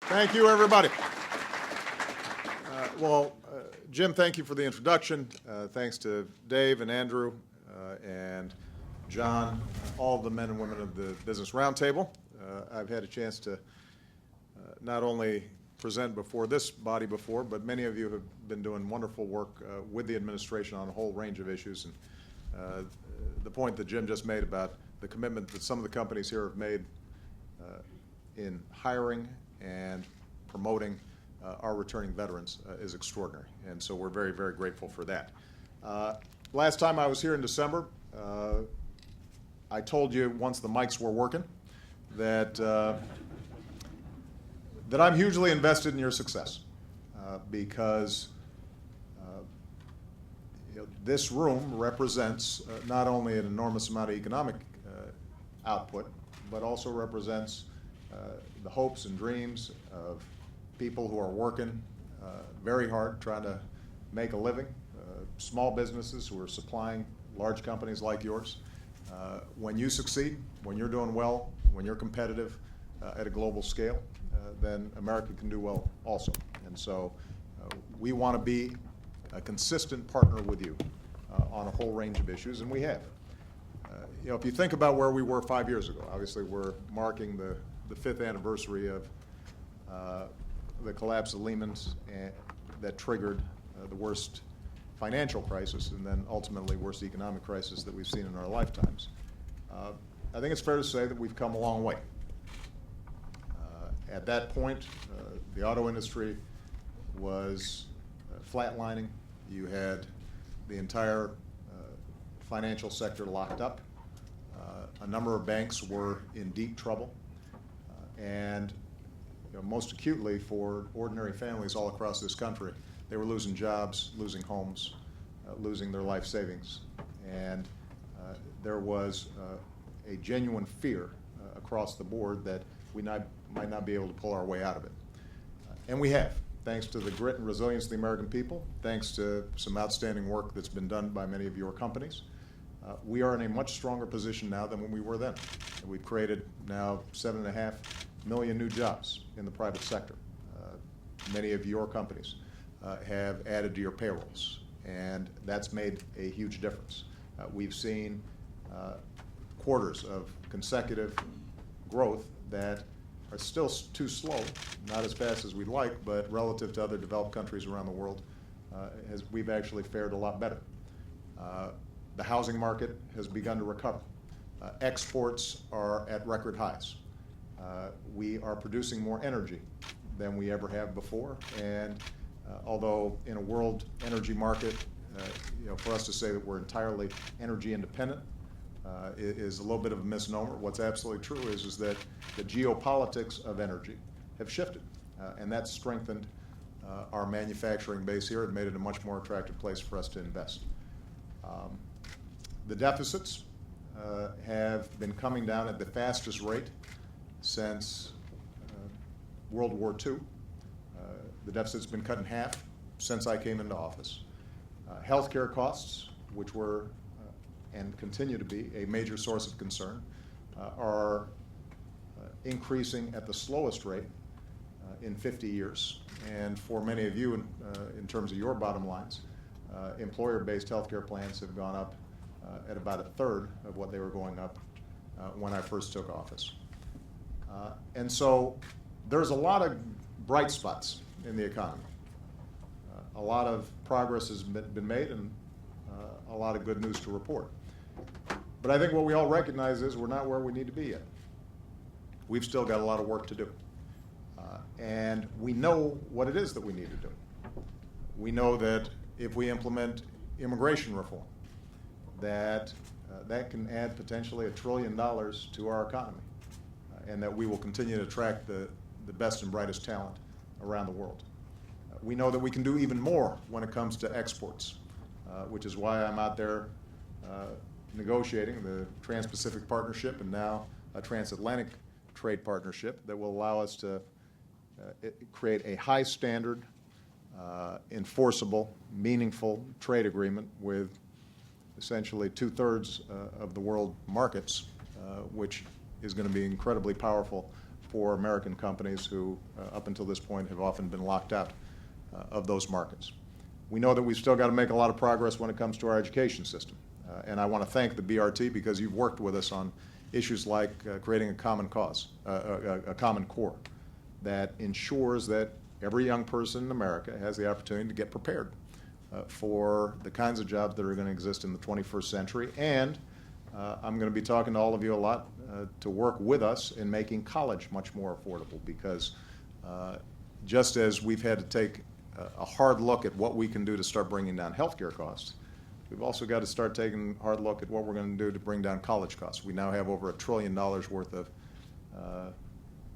Thank you, everybody. Jim, thank you for the introduction. Thanks to Dave and Andrew and John, all the men and women of the Business Roundtable. I've had a chance to not only present before this body before, but many of you have been doing wonderful work with the administration on a whole range of issues. And the point that Jim just made about the commitment that some of the companies here have made in hiring and promoting our returning veterans is extraordinary. And so we're very, very grateful for that. Last time I was here in December, I told you once the mics were working that I'm hugely invested in your success because this room represents not only an enormous amount of economic output, but also represents the hopes and dreams of people who are working very hard, trying to make a living, small businesses who are supplying large companies like yours. When you succeed, when you're doing well, when you're competitive at a global scale, then America can do well also. And so we want to be a consistent partner with you on a whole range of issues, and we have. If you think about where we were 5 years ago, obviously we're marking the 5th anniversary of the collapse of Lehman's that triggered the worst financial crisis and then ultimately worst economic crisis that we've seen in our lifetimes. I think it's fair to say that we've come a long way. At that point, the auto industry was flatlining. You had the entire financial sector locked up. A number of banks were in deep trouble. And most acutely for ordinary families all across this country, they were losing jobs, losing homes, losing their life savings. And there was a genuine fear across the board that we might not be able to pull our way out of it. And we have, thanks to the grit and resilience of the American people, thanks to some outstanding work that's been done by many of your companies. We are in a much stronger position now than when we were then. And we've created now 7.5 million new jobs in the private sector. Many of your companies have added to your payrolls, and that's made a huge difference. We've seen quarters of consecutive growth that are still too slow, not as fast as we'd like, but relative to other developed countries around the world, we've actually fared a lot better. The housing market has begun to recover. Exports are at record highs. We are producing more energy than we ever have before, and although in a world energy market, for us to say that we're entirely energy independent is a little bit of a misnomer. What's absolutely true is that the geopolitics of energy have shifted, and that's strengthened our manufacturing base here and made it a much more attractive place for us to invest. The deficits have been coming down at the fastest rate since World War II. The deficit's been cut in half since I came into office. Healthcare costs, which were and continue to be a major source of concern, are increasing at the slowest rate in 50 years. And for many of you, in terms of your bottom lines, employer-based healthcare plans have gone up at about 1/3 of what they were going up when I first took office. And so there's a lot of bright spots in the economy. A lot of progress has been made and a lot of good news to report. But I think what we all recognize is we're not where we need to be yet. We've still got a lot of work to do. And we know what it is that we need to do. We know that if we implement immigration reform, that can add potentially $1 trillion to our economy, and that we will continue to attract the best and brightest talent around the world. We know that we can do even more when it comes to exports, which is why I'm out there negotiating the Trans-Pacific Partnership and now a Transatlantic Trade Partnership that will allow us to create a high standard, enforceable, meaningful trade agreement with essentially 2/3 of the world markets, which is going to be incredibly powerful for American companies who, up until this point, have often been locked out of those markets. We know that we've still got to make a lot of progress when it comes to our education system. And I want to thank the BRT because you've worked with us on issues like creating a common cause, a common core that ensures that every young person in America has the opportunity to get prepared for the kinds of jobs that are going to exist in the 21st century. And I'm going to be talking to all of you a lot to work with us in making college much more affordable, because just as we've had to take a hard look at what we can do to start bringing down healthcare costs, we've also got to start taking a hard look at what we're going to do to bring down college costs. We now have over $1 trillion worth of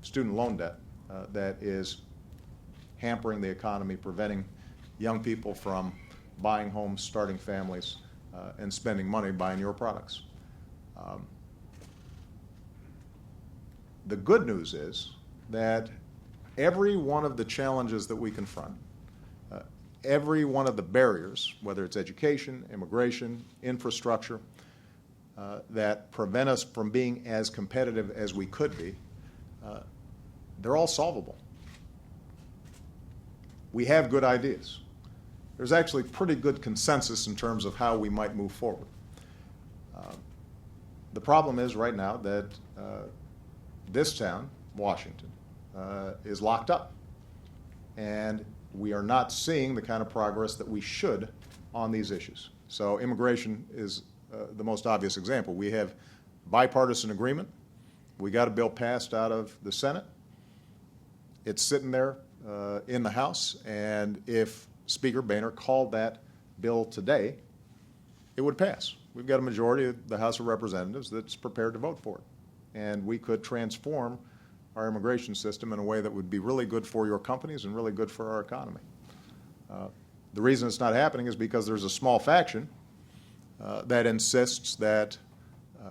student loan debt that is hampering the economy, preventing young people from buying homes, starting families, and spending money buying your products. The good news is that every one of the challenges that we confront, every one of the barriers, whether it's education, immigration, infrastructure, that prevent us from being as competitive as we could be, they're all solvable. We have good ideas. There's actually pretty good consensus in terms of how we might move forward. The problem is right now that this town, Washington, is locked up. And we are not seeing the kind of progress that we should on these issues. So immigration is the most obvious example. We have bipartisan agreement. We got a bill passed out of the Senate. It's sitting there in the House, and if Speaker Boehner called that bill today, it would pass. We've got a majority of the House of Representatives that's prepared to vote for it. And we could transform our immigration system in a way that would be really good for your companies and really good for our economy. The reason it's not happening is because there's a small faction that insists that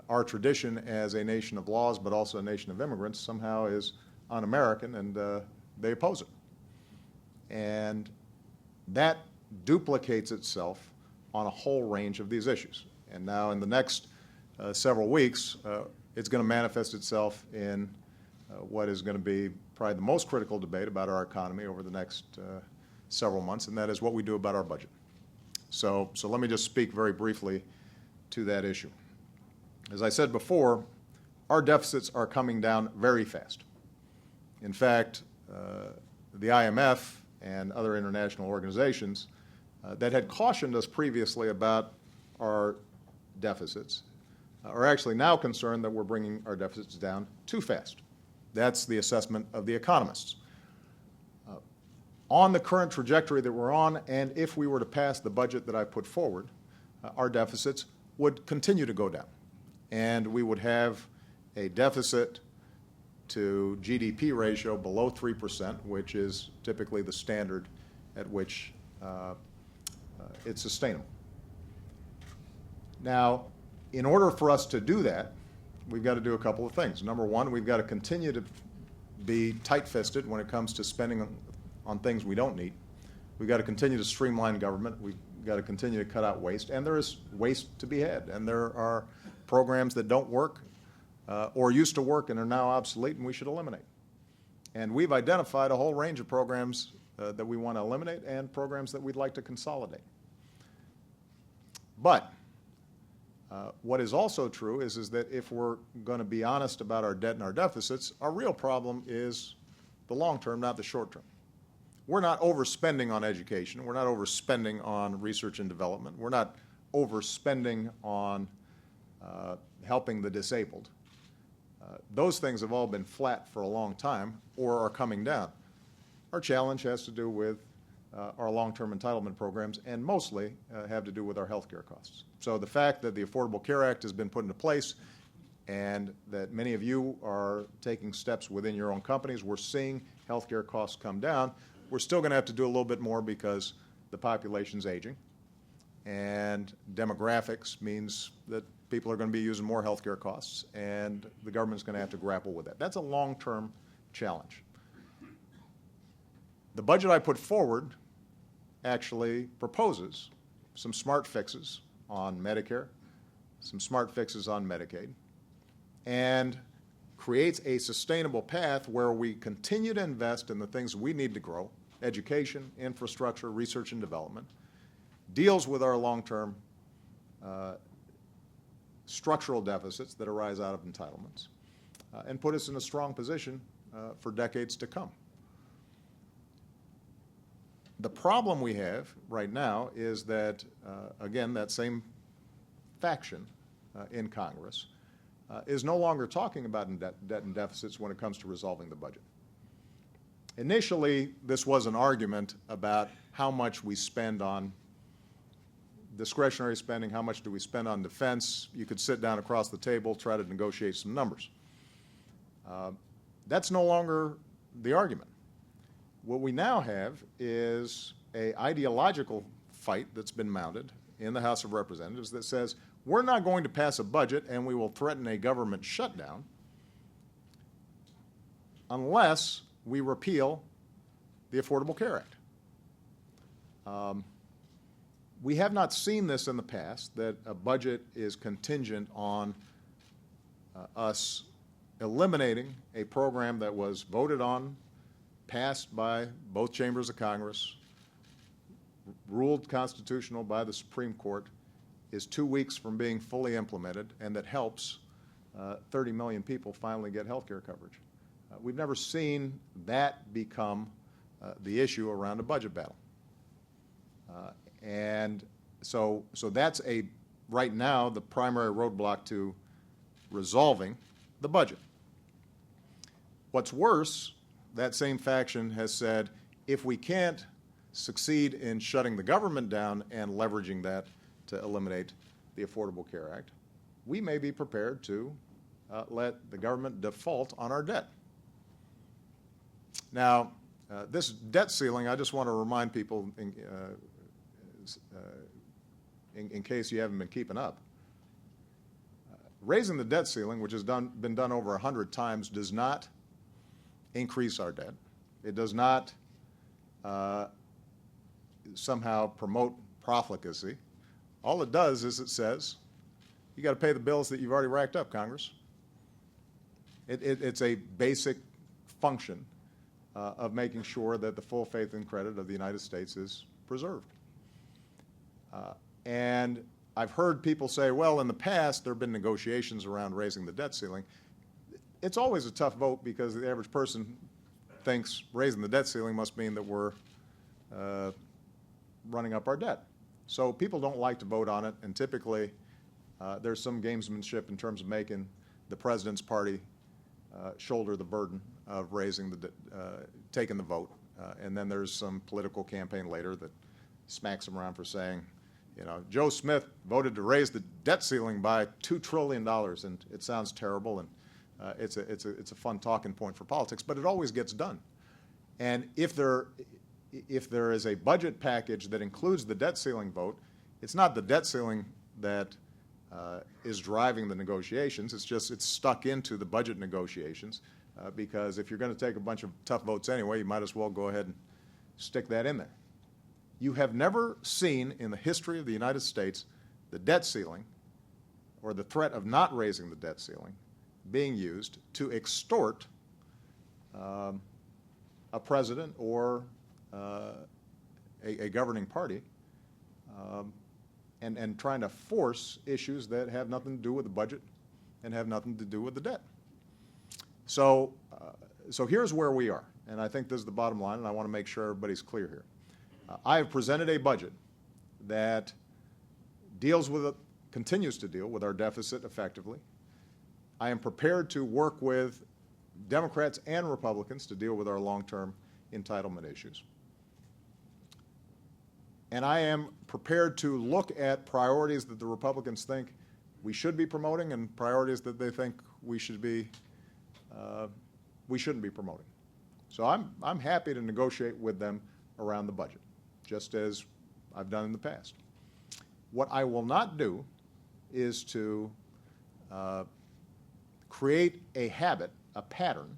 our tradition as a nation of laws, but also a nation of immigrants, somehow is un-American, and they oppose it. And that duplicates itself on a whole range of these issues. And now in the next several weeks, it's going to manifest itself in what is going to be probably the most critical debate about our economy over the next several months, and that is what we do about our budget. So let me just speak very briefly to that issue. As I said before, our deficits are coming down very fast. In fact, the IMF and other international organizations that had cautioned us previously about our deficits are actually now concerned that we're bringing our deficits down too fast. That's the assessment of the economists. On the current trajectory that we're on, and if we were to pass the budget that I put forward, our deficits would continue to go down. And we would have a deficit to GDP ratio below 3%, which is typically the standard at which it's sustainable. Now, in order for us to do that, we've got to do a couple of things. Number one, we've got to continue to be tight-fisted when it comes to spending on things we don't need. We've got to continue to streamline government. We've got to continue to cut out waste. And there is waste to be had. And there are programs that don't work or used to work and are now obsolete, and we should eliminate. And we've identified a whole range of programs that we want to eliminate and programs that we'd like to consolidate. But what is also true is that if we're going to be honest about our debt and our deficits, our real problem is the long term, not the short term. We're not overspending on education. We're not overspending on research and development. We're not overspending on helping the disabled. Those things have all been flat for a long time or are coming down. Our challenge has to do with our long-term entitlement programs and mostly have to do with our health care costs. So the fact that the Affordable Care Act has been put into place and that many of you are taking steps within your own companies, we're seeing health care costs come down. We're still going to have to do a little bit more because the population's aging, and demographics means that people are going to be using more health care costs, and the government's going to have to grapple with that. That's a long-term challenge. The budget I put forward actually proposes some smart fixes on Medicare, some smart fixes on Medicaid, and creates a sustainable path where we continue to invest in the things we need to grow, education, infrastructure, research and development, deals with our long-term structural deficits that arise out of entitlements, and put us in a strong position for decades to come. The problem we have right now is that, again, that same faction in Congress is no longer talking about debt and deficits when it comes to resolving the budget. Initially, this was an argument about how much we spend on discretionary spending, how much do we spend on defense. You could sit down across the table, try to negotiate some numbers. That's no longer the argument. What we now have is an ideological fight that's been mounted in the House of Representatives that says we're not going to pass a budget and we will threaten a government shutdown unless we repeal the Affordable Care Act. We have not seen this in the past, that a budget is contingent on us eliminating a program that was voted on, passed by both chambers of Congress, ruled constitutional by the Supreme Court, is 2 weeks from being fully implemented, and that helps 30 million people finally get health care coverage. We've never seen that become the issue around a budget battle. And so that's right now the primary roadblock to resolving the budget. What's worse, that same faction has said, if we can't succeed in shutting the government down and leveraging that to eliminate the Affordable Care Act, we may be prepared to let the government default on our debt. Now, this debt ceiling, I just want to remind people, in case you haven't been keeping up, raising the debt ceiling, which has been done over 100 times, does not increase our debt. It does not somehow promote profligacy. All it does is it says, you got to pay the bills that you've already racked up, Congress. It's a basic function of making sure that the full faith and credit of the United States is preserved. And I've heard people say, well, in the past there have been negotiations around raising the debt ceiling. It's always a tough vote because the average person thinks raising the debt ceiling must mean that we're running up our debt. So people don't like to vote on it, and typically there's some gamesmanship in terms of making the president's party shoulder the burden of taking the vote. And then there's some political campaign later that smacks them around for saying, you know, Joe Smith voted to raise the debt ceiling by $2 trillion, and it sounds terrible, and it's a fun talking point for politics, but it always gets done. And if there is a budget package that includes the debt ceiling vote, it's not the debt ceiling that is driving the negotiations. It's stuck into the budget negotiations because if you're going to take a bunch of tough votes anyway, you might as well go ahead and stick that in there. You have never seen in the history of the United States the debt ceiling or the threat of not raising the debt ceiling being used to extort a president or a governing party and trying to force issues that have nothing to do with the budget and have nothing to do with the debt. So here's where we are, and I think this is the bottom line, and I want to make sure everybody's clear here. I have presented a budget that continues to deal with our deficit effectively. I am prepared to work with Democrats and Republicans to deal with our long-term entitlement issues. And I am prepared to look at priorities that the Republicans think we should be promoting and priorities that they think we shouldn't be promoting. So I'm happy to negotiate with them around the budget, just as I've done in the past. What I will not do is to create a habit, a pattern,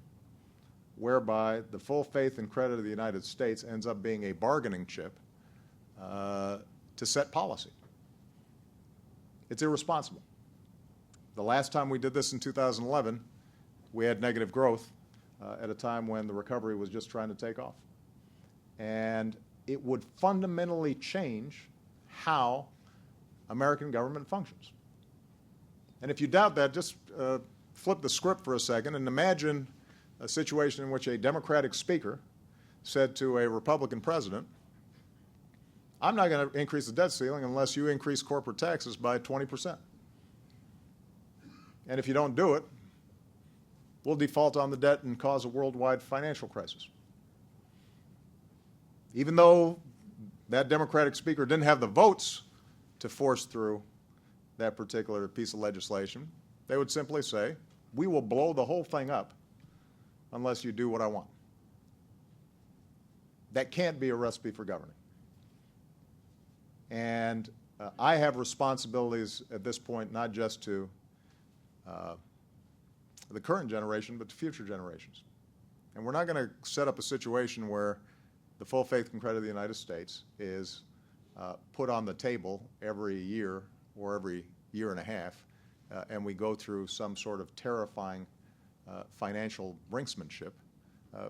whereby the full faith and credit of the United States ends up being a bargaining chip to set policy. It's irresponsible. The last time we did this in 2011, we had negative growth at a time when the recovery was just trying to take off. And it would fundamentally change how American government functions. And if you doubt that, just flip the script for a second and imagine a situation in which a Democratic speaker said to a Republican president, I'm not going to increase the debt ceiling unless you increase corporate taxes by 20%. And if you don't do it, we'll default on the debt and cause a worldwide financial crisis. Even though that Democratic speaker didn't have the votes to force through that particular piece of legislation, they would simply say, we will blow the whole thing up unless you do what I want. That can't be a recipe for governing. And I have responsibilities at this point, not just to the current generation, but to future generations. And we're not going to set up a situation where the full faith and credit of the United States is put on the table every year or every year and a half, and we go through some sort of terrifying financial brinksmanship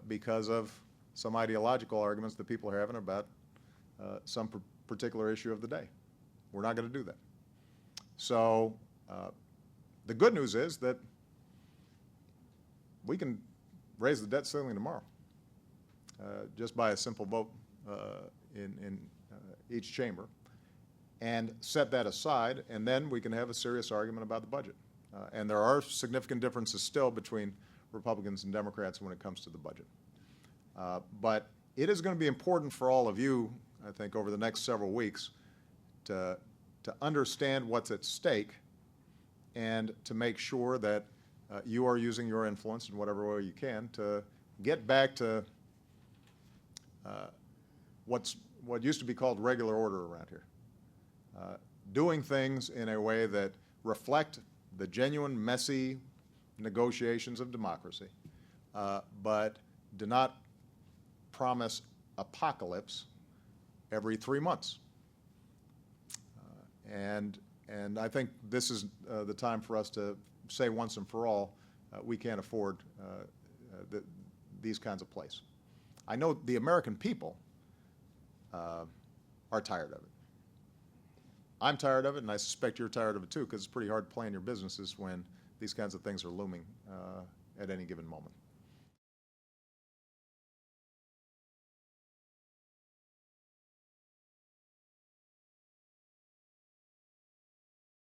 because of some ideological arguments that people are having about some particular issue of the day. We're not going to do that. So the good news is that we can raise the debt ceiling tomorrow just by a simple vote in each chamber and set that aside, and then we can have a serious argument about the budget. And there are significant differences still between Republicans and Democrats when it comes to the budget. But it is going to be important for all of you, I think, over the next several weeks to understand what's at stake and to make sure that you are using your influence in whatever way you can to get back to what used to be called regular order around here. Doing things in a way that reflect the genuine, messy negotiations of democracy, but do not promise apocalypse every 3 months. And I think this is the time for us to say once and for all, we can't afford these kinds of plays. I know the American people are tired of it. I'm tired of it, and I suspect you're tired of it too, because it's pretty hard playing your businesses when these kinds of things are looming at any given moment.